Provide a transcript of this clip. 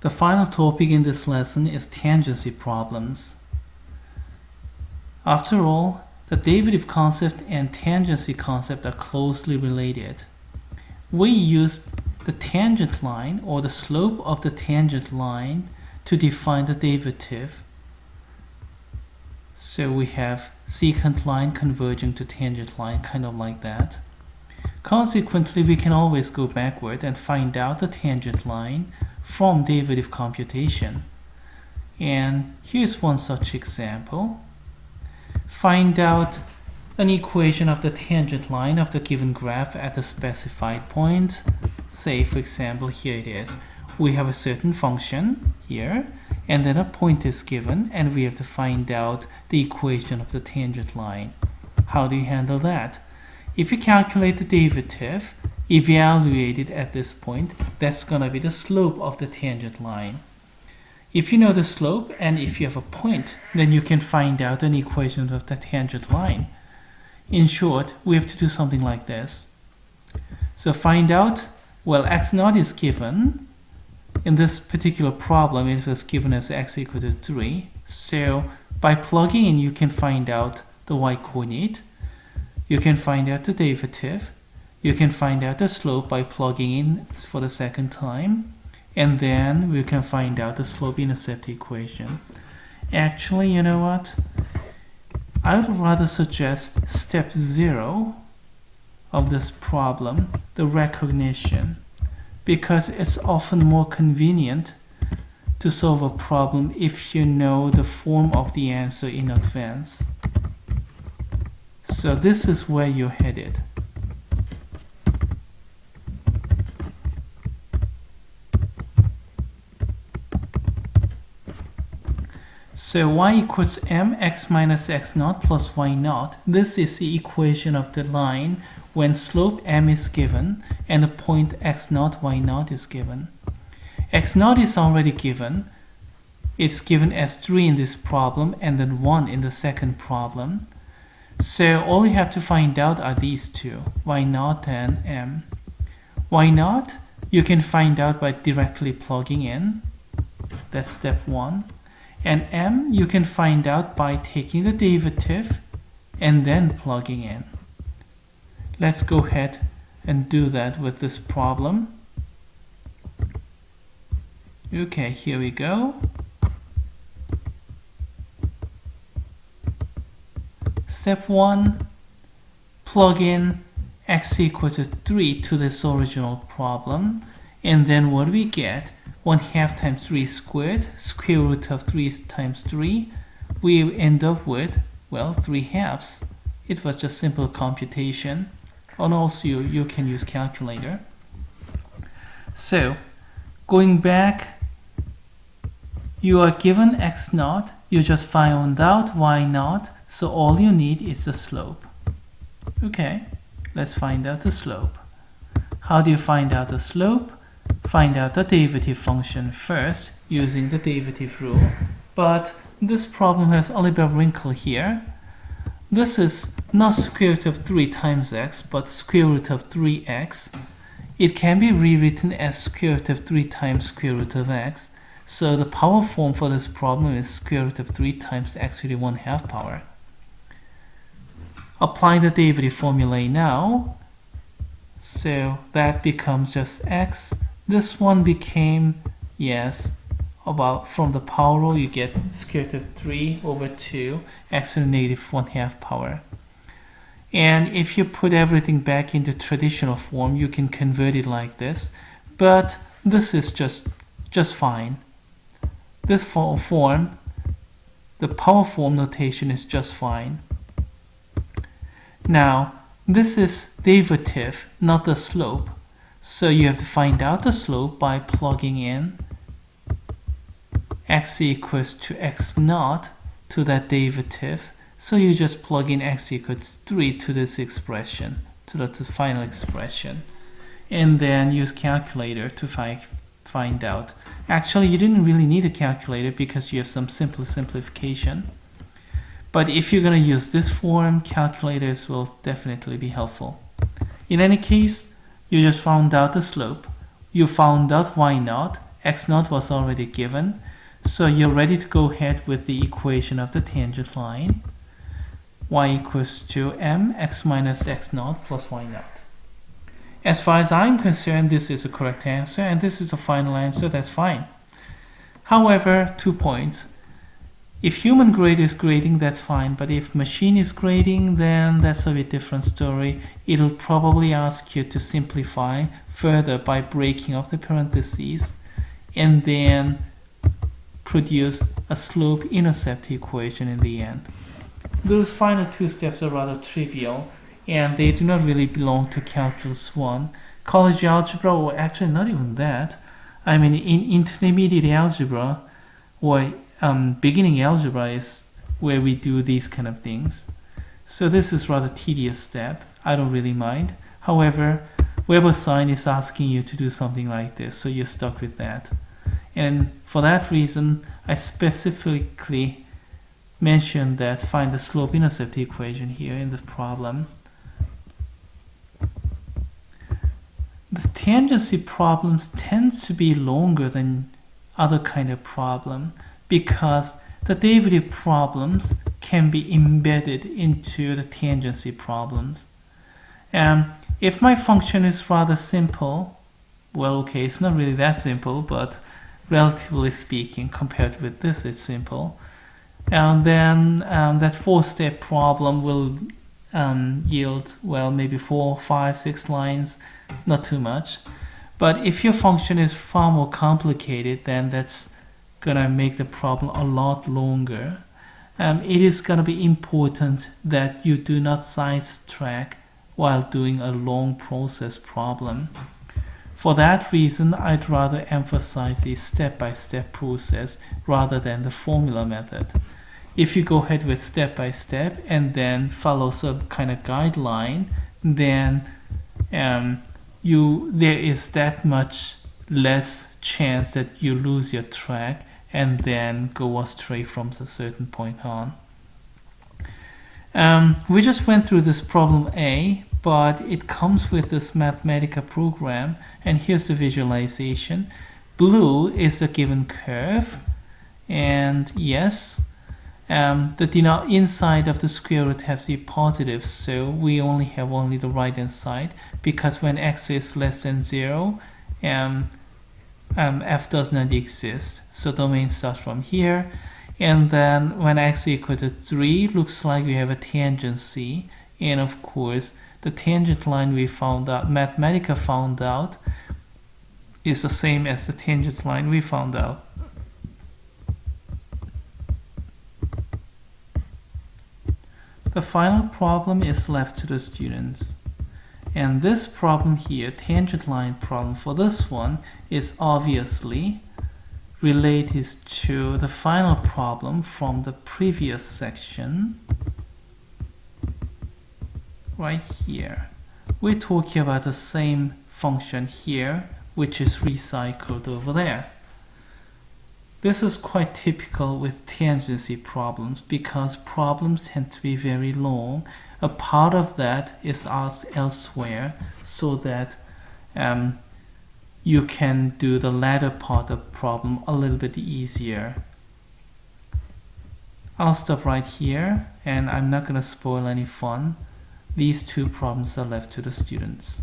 The final topic in this lesson is tangency problems. After all, the derivative concept and tangency concept are closely related. We use the tangent line or the slope of the tangent line to define the derivative. So we have secant line converging to tangent line, kind of like that. Consequently, we can always go backward and find out the tangent line from derivative computation. And here's one such example. Find out an equation of the tangent line of the given graph at the specified point. Say, for example, here it is. We have a certain function here, and then a point is given, and we have to find out the equation of the tangent line. How do you handle that? If you calculate the derivative, evaluate it at this point, that's going to be the slope of the tangent line. If you know the slope and if you have a point, then you can find out an equation of the tangent line. In short, we have to do something like this. So find out, well, x0 is given. In this particular problem, it was given as x equal to 3. So by plugging in, you can find out the y-coordinate. You can find out the derivative. You can find out the slope by plugging in for the second time. And then we can find out the slope-intercept equation. Actually, you know what? I would rather suggest step 0 of this problem, the recognition, because it's often more convenient to solve a problem if you know the form of the answer in advance. So this is where you're headed. So y equals mx minus x0 plus y naught. This is the equation of the line when slope m is given and the point x0, y naught is given. x0 is already given. It's given as 3 in this problem and then 1 in the second problem. So all you have to find out are these two, y naught and m. Y naught you can find out by directly plugging in. That's step 1. And m you can find out by taking the derivative and then plugging in. Let's go ahead and do that with this problem. Okay, here we go. Step 1, plug in x equals to 3 to this original problem. And then what do we get? 1/2 times 3 squared, square root of 3 times 3. We end up with, well, 3/2. It was just simple computation. And also you can use calculator. So, going back, you are given x0, you just found out y0, so all you need is the slope. Okay, let's find out the slope. How do you find out the slope? Find out the derivative function first using the derivative rule. But this problem has a little bit of wrinkle here. This is not square root of 3 times x, but square root of 3x. It can be rewritten as square root of 3 times square root of x. So the power form for this problem is square root of 3 times x to the 1/2 power. Apply the derivative formulae now. So that becomes just x. This one became, yes, about from the power rule you get square root of 3 over 2 x to the negative 1/2 power. And if you put everything back into traditional form, you can convert it like this. But this is just fine. This form, the power form notation is just fine. Now, this is derivative, not the slope. So you have to find out the slope by plugging in x equals to x0 to that derivative. So you just plug in x equals 3 to this expression, to the final expression. And then use calculator to find out. Actually, you didn't really need a calculator because you have some simple simplification. But if you're going to use this form, calculators will definitely be helpful. In any case, you just found out the slope. You found out y0, x naught was already given. So you're ready to go ahead with the equation of the tangent line. Y equals to mx minus x naught plus y naught. As far as I'm concerned, this is a correct answer, and this is the final answer. That's fine. However, 2 points. If human grade is grading, that's fine, but if machine is grading, then that's a bit different story. It'll probably ask you to simplify further by breaking up the parentheses and then produce a slope-intercept equation in the end. Those final 2 steps are rather trivial, and they do not really belong to Calculus 1. College algebra, or actually not even that. I mean, in intermediate algebra, or beginning algebra is where we do these kind of things. So this is rather tedious step. I don't really mind. However, Weber sign is asking you to do something like this, so you're stuck with that. And for that reason, I specifically mentioned that find the slope-intercept equation here in the problem. The tangency problems tend to be longer than other kind of problem because the derivative problems can be embedded into the tangency problems. If my function is rather simple, well, okay, it's not really that simple, but relatively speaking, compared with this, it's simple. And then that 4-step problem will yield, well, maybe 4, 5, 6 lines, not too much. But if your function is far more complicated, then that's gonna make the problem a lot longer. It is gonna be important that you do not sidetrack while doing a long process problem. For that reason, I'd rather emphasize the step-by-step process rather than the formula method. If you go ahead with step-by-step and then follow some kind of guideline, then there is that much less chance that you lose your track and then go astray from a certain point on. We just went through this problem A, but it comes with this Mathematica program, and here's the visualization. Blue is the given curve, and yes, the inside of the square root has the positive, so we only have the right hand side, because when x is less than 0, f does not exist. So domain starts from here, and then when x equal to 3, looks like we have a tangency, and of course the tangent line we found out, Mathematica found out, is the same as the tangent line we found out. The final problem is left to the students. And this problem here, tangent line problem for this one, is obviously related to the final problem from the previous section. Right here. We're talking about the same function here, which is recycled over there. This is quite typical with tangency problems because problems tend to be very long. A part of that is asked elsewhere so that you can do the latter part of the problem a little bit easier. I'll stop right here, and I'm not going to spoil any fun. These 2 problems are left to the students.